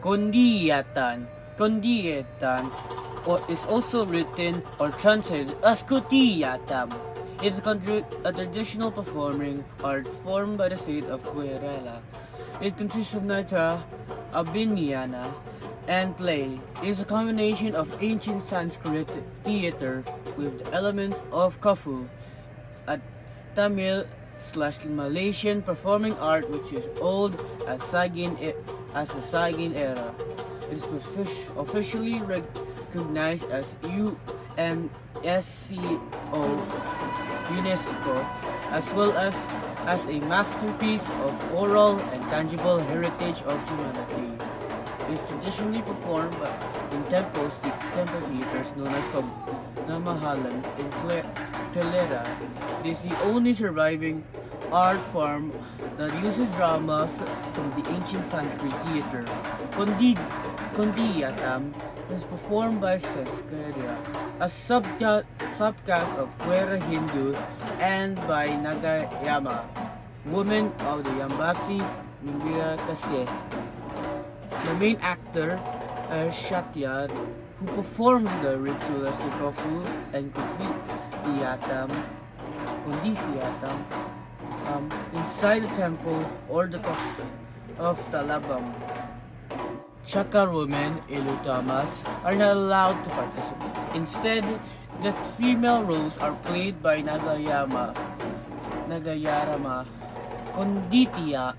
Kondiyatan or is also written or translated as Kutiyatam. It is a traditional performing art formed by the state of Kerala. It consists of Natra, Abhinayana, and play. It is a combination of ancient Sanskrit theater with the elements of Kafu, a Tamil/Malaysian performing art which is old as the Sagin era. It is officially recognized as UNESCO, as well as a masterpiece of oral and tangible heritage of humanity. It is traditionally performed in temple theaters known as Namahalan in Kelera. It is the only surviving art form that uses dramas from the ancient Sanskrit theater. Kondiyatam is performed by Sanskriya, a subcaste of Kwera Hindus, and by Nagayama, women of the Yambasi Nimbira caste. The main actor, Shatyar, who performs the ritualistic Kofu and Kundiyattam inside the temple or the Kofu of Talabam. Chakar women, Ilutamas, are not allowed to participate. Instead, the female roles are played by Nagayarama. Kondiyattam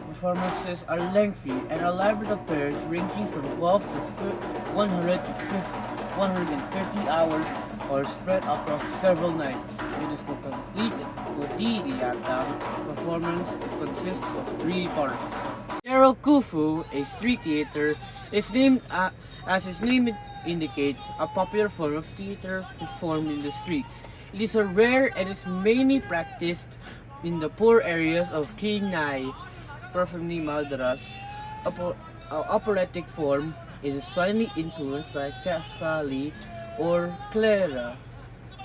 performances are lengthy and elaborate affairs ranging from 12 to 150 hours or spread across several nights. It is the complete Kondiyattam performance consists of 3 parts. Terokufu, a street theater, is named as its name indicates, a popular form of theater performed in the streets. It is a rare and is mainly practiced in the poor areas of Chennai, preferably Madras. Operatic form is slightly influenced by Kathali or Clara.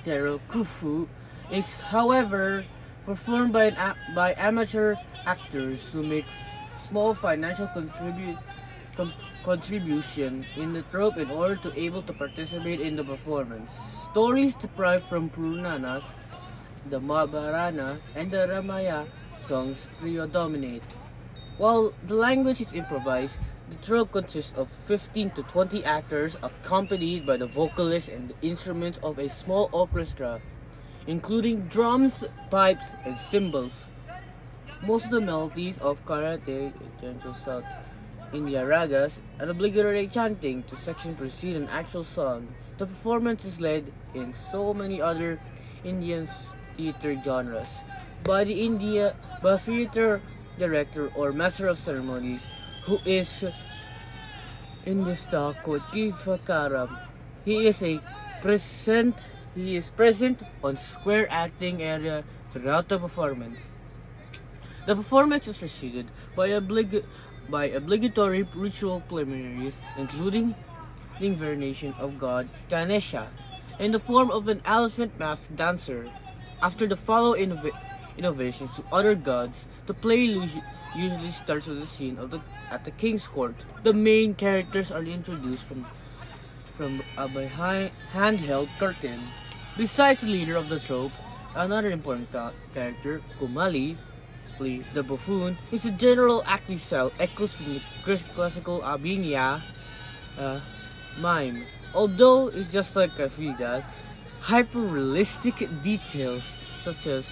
Terokufu is, however, performed by amateur actors who make small financial contribution in the troupe in order to able to participate in the performance. Stories derived from Puranas, the Mahabharata, and the Ramayana songs predominate. While the language is improvised, the troupe consists of 15 to 20 actors accompanied by the vocalists and the instruments of a small orchestra, including drums, pipes, and cymbals. Most of the melodies of Karate, Central South India ragas, and obligatory chanting to section precede an actual song. The performance is led in so many other Indian theater genres by the theater director or master of ceremonies, who is Indista Kotifakaram. He is present on square acting area throughout the performance. The performance is preceded by obligatory ritual preliminaries, including the incarnation of god Ganesha in the form of an elephant masked dancer. After the follow innovations to other gods, the play usually starts with a scene at the king's court. The main characters are introduced from a handheld curtain. Besides the leader of the troupe, another important character, Kumali, the buffoon, is a general acting style echoes from the classical Abhinaya mime. Although it's just like a Frida, hyper-realistic details such as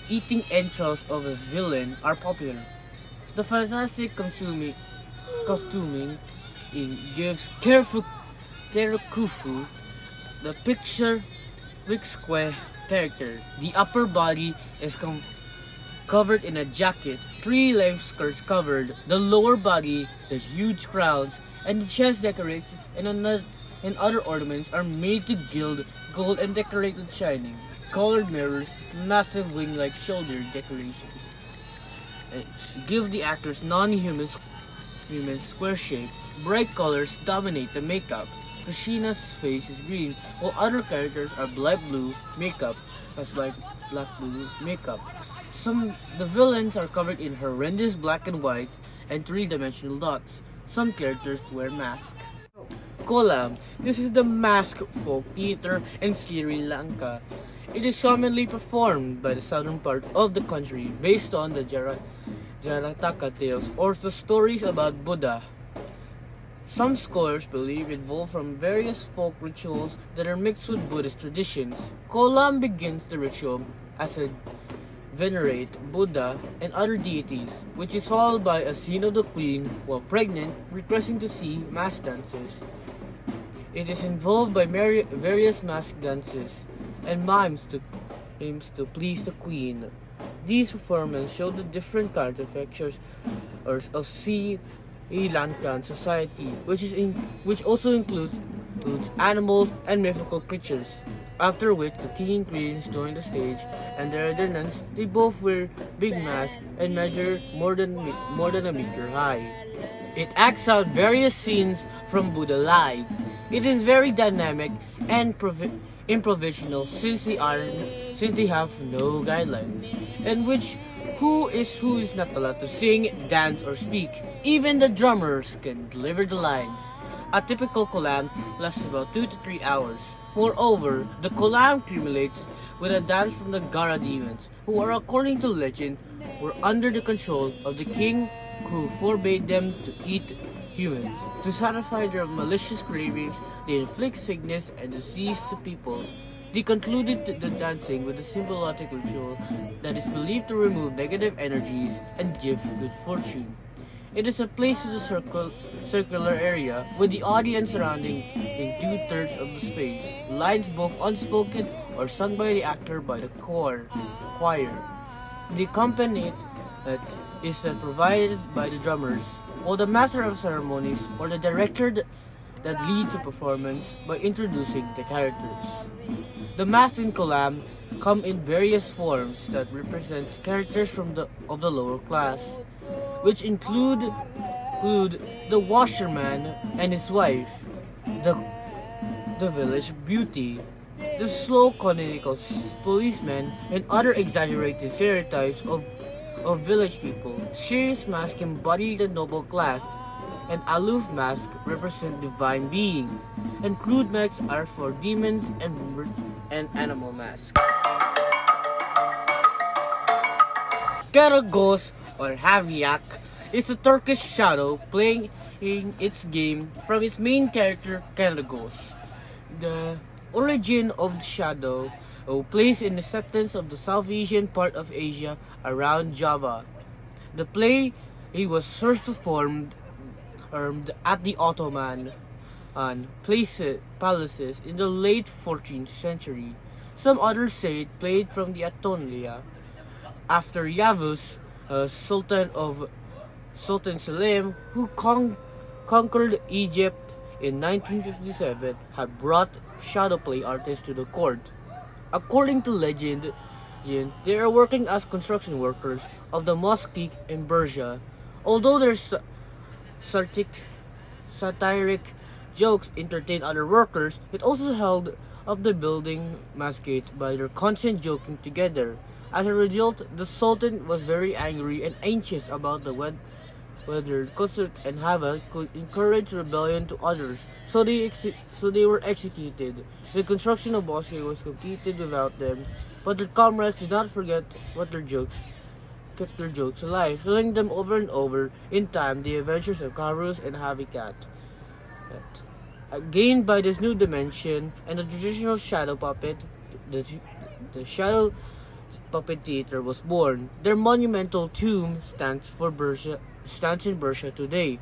eating entrails of a villain are popular. The fantastic costuming gives Terokufu the picture square character. The upper body is covered in a jacket, 3-length skirts covered the lower body, the huge crowns, and the chest decorations and other ornaments are made to gild gold and decorated shining. Colored mirrors, massive wing-like shoulder decorations give the actors non-human square shape. Bright colors dominate the makeup. Krishna's face is green, while other characters are black blue makeup. The villains are covered in horrendous black and white, and three-dimensional dots. Some characters wear masks. Kolam. This is the mask folk theater in Sri Lanka. It is commonly performed by the southern part of the country based on the Jarataka tales or the stories about Buddha. Some scholars believe it evolved from various folk rituals that are mixed with Buddhist traditions. Kolam begins the ritual as a venerate Buddha and other deities, which is followed by a scene of the queen, while pregnant, requesting to see mass dances. It is involved by various mask dances and aims to please the queen. These performances show the different caricatures of Sri Lankan society, which also includes animals and mythical creatures. After which the king and queens join the stage, and their nuns, they both wear big masks and measure more than a meter high. It acts out various scenes from Buddha lives. It is very dynamic and improvisational since they have no guidelines, and who is not allowed to sing, dance, or speak. Even the drummers can deliver the lines. A typical kolam lasts about 2 to 3 hours. Moreover, the kolam culminates with a dance from the Gara demons, who are, according to legend, were under the control of the king who forbade them to eat humans. To satisfy their malicious cravings, they inflict sickness and disease to people. They concluded the dancing with a symbolic ritual that is believed to remove negative energies and give good fortune. It is a place with a circular area, with the audience surrounding in 2/3 of the space. Lines both unspoken or sung by the actor by the choir. The accompaniment is provided by the drummers, while the master of ceremonies or the director that leads the performance by introducing the characters. The masks in Kolam come in various forms that represent characters of the lower class, which include the washerman and his wife, the village beauty, the slow conical policeman, and other exaggerated stereotypes of village people. Serious masks embody the noble class, and aloof masks represent divine beings, and crude masks are for demons and animal masks. Karagos or Haviak is a Turkish shadow playing its game from its main character Karagos. The origin of the shadow plays in the acceptance of the South Asian part of Asia around Java. The play was first performed at the Ottoman palaces in the late 14th century. Some others say it played from the Anatolia after Yavuz, Sultan Selim, who conquered Egypt in 1957, had brought shadow play artists to the court. According to legend, they are working as construction workers of the mosque in Persia. Although their satiric jokes entertain other workers, it also held up the building masquerade by their constant joking together. As a result, the Sultan was very angry and anxious about whether concert and havoc could encourage rebellion to others, so they were executed. The construction of Bosque was completed without them, but their comrades did not forget kept their jokes alive, telling them over and over in time the adventures of Karus and Havikat. Gained by this new dimension and the traditional shadow puppet, the shadow puppet theater was born. Their monumental tomb stands in Bursa today.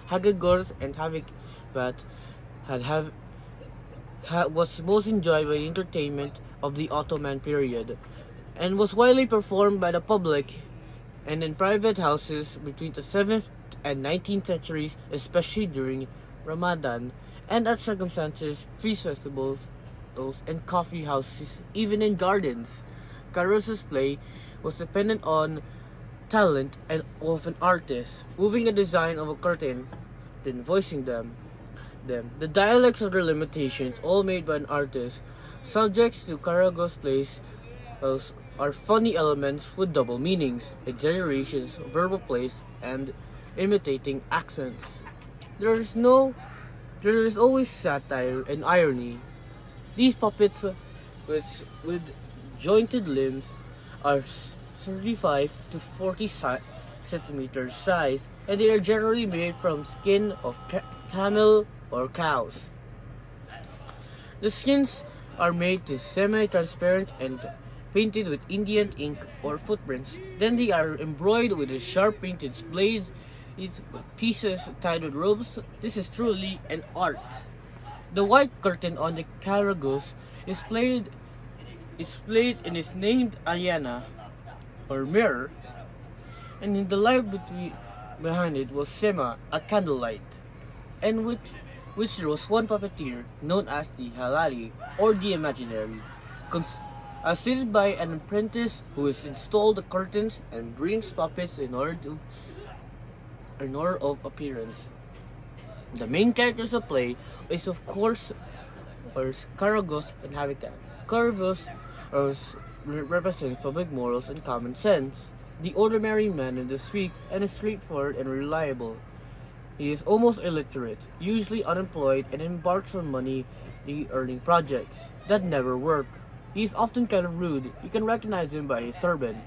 Hagagors and Havikat was most enjoyed by the entertainment of the Ottoman period, and was widely performed by the public and in private houses between the 7th and 19th centuries, especially during Ramadan, and at circumstances, feast festivals, and coffee houses, even in gardens. Karus's play was dependent on talent and of an artist, moving a design of a curtain, then voicing them. The dialects of their limitations, all made by an artist, subjects to Karagos plays are funny elements with double meanings, exaggerations, verbal plays, and imitating accents. There is no there is always satire and irony. These puppets with jointed limbs are 35 to 40 centimeters size, and they are generally made from skin of camel or cows. The skins are made to semi-transparent and painted with Indian ink or footprints. Then they are embroidered with the sharp painted blades, its pieces tied with ropes. This is truly an art. The white curtain on the Karagus is played and is named Ayana or mirror, and in the light behind it was Sema, a candlelight, and which there was one puppeteer known as the Halali or the Imaginary, assisted by an apprentice who is installed the curtains and brings puppets in order of appearance. The main characters of play is of course Karagos and Habitat. Karagos represents public morals and common sense. The ordinary man in the street and is straightforward and reliable. He is almost illiterate, usually unemployed, and embarks on money earning projects that never work. He is often kind of rude. You can recognize him by his turban.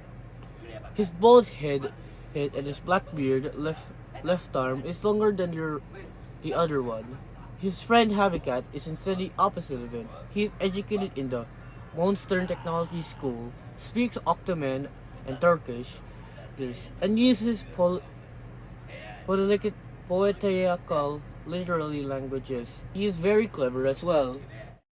His bald head and his black beard left arm is longer than the other one. His friend Havikat is instead the opposite of him. He is educated in the Monstern Technology School, speaks Ottoman and Turkish, and uses poetical literary languages. He is very clever as well.